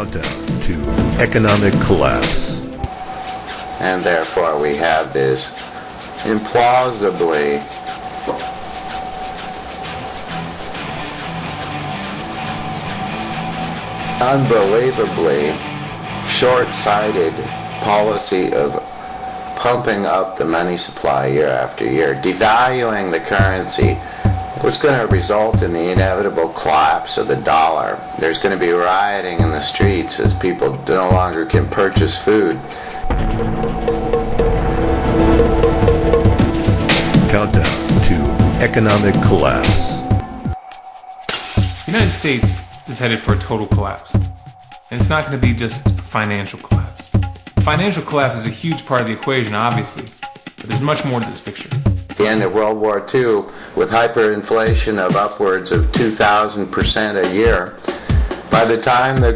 Countdown to economic collapse. And therefore we have this implausibly unbelievably short-sighted policy of pumping up the money supply year after year, devaluing the currency, which is going to result in the inevitable collapse of the dollar. There's going to be rioting in the streets as people no longer can purchase food. Countdown to economic collapse. The United States is headed for a total collapse. And it's not going to be just financial collapse. Financial collapse is a huge part of the equation, obviously, but there's much more to this picture. At the end of World War II, with hyperinflation of upwards of 2,000% a year, by the time the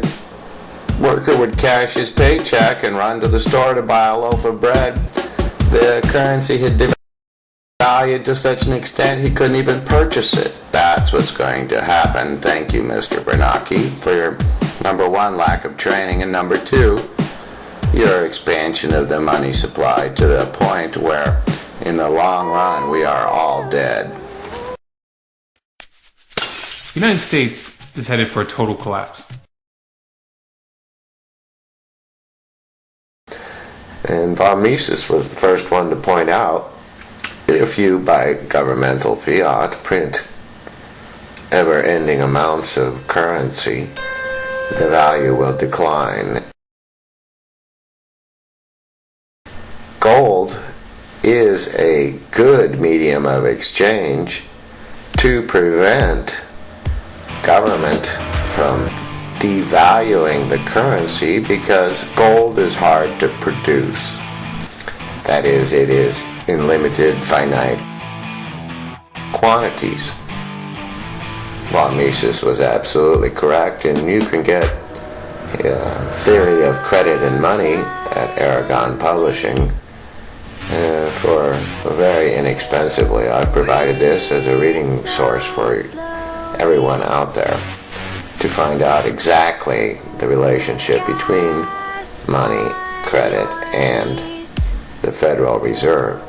worker would cash his paycheck and run to the store to buy a loaf of bread, the currency had devalued to such an extent he couldn't even purchase it. That's what's going to happen. Thank you, Mr. Bernanke, for your number one, lack of training, and number two, your expansion of the money supply to the point where, in the long run, we are all dead. The United States is headed for a total collapse. And von Mises was the first one to point out, if you, by governmental fiat, print ever-ending amounts of currency, the value will decline. Gold is a good medium of exchange to prevent government from devaluing the currency, because gold is hard to produce. That is, it is in limited, finite quantities. Von Mises was absolutely correct, and you can get Theory of Credit and Money at Arragon Publishing for very inexpensively. I've provided this as a reading source for everyone out there to find out exactly the relationship between money, credit, and the Federal Reserve.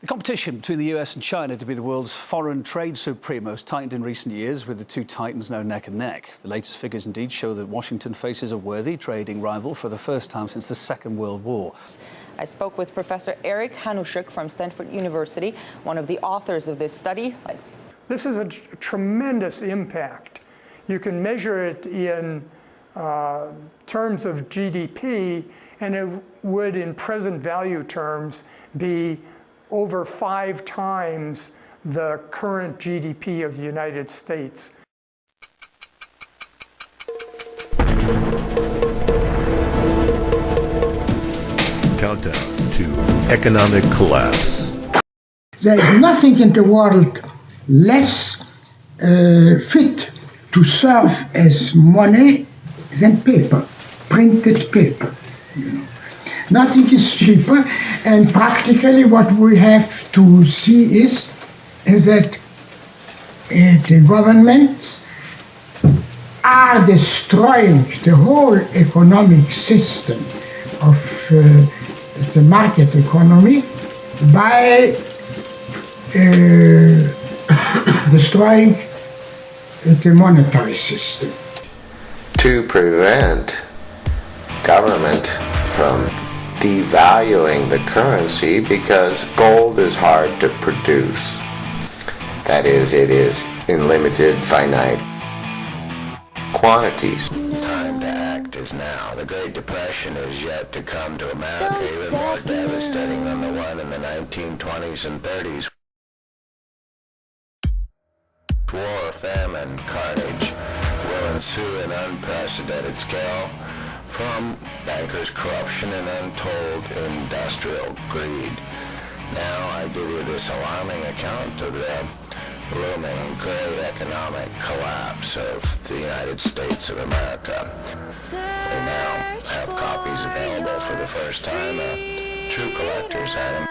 The competition between the US and China to be the world's foreign trade supremos tightened in recent years, with the two titans now neck and neck. The latest figures indeed show that Washington faces a worthy trading rival for the first time since the Second World War. I spoke with Professor Eric Hanushek from Stanford University, one of the authors of this study. This is a tremendous impact. You can measure it in terms of GDP, and it would, in present value terms, be over 5 times the current GDP of the United States. Countdown to economic collapse. There is nothing in the world less fit to serve as money than paper, printed paper. You know. Nothing is cheaper, and practically what we have to see is that the governments are destroying the whole economic system of the market economy by destroying the monetary system. To prevent government from devaluing the currency, because gold is hard to produce. That is, it is in limited, finite quantities. Time to act is now. The Great Depression is yet to come to America, even more devastating than the one in the 1920s and 30s. War, famine, carnage will ensue in unprecedented scale from bankers' corruption and untold industrial greed. Now I give you this alarming account of the looming great economic collapse of the United States of America. We now have copies available for the first time, a true collector's item.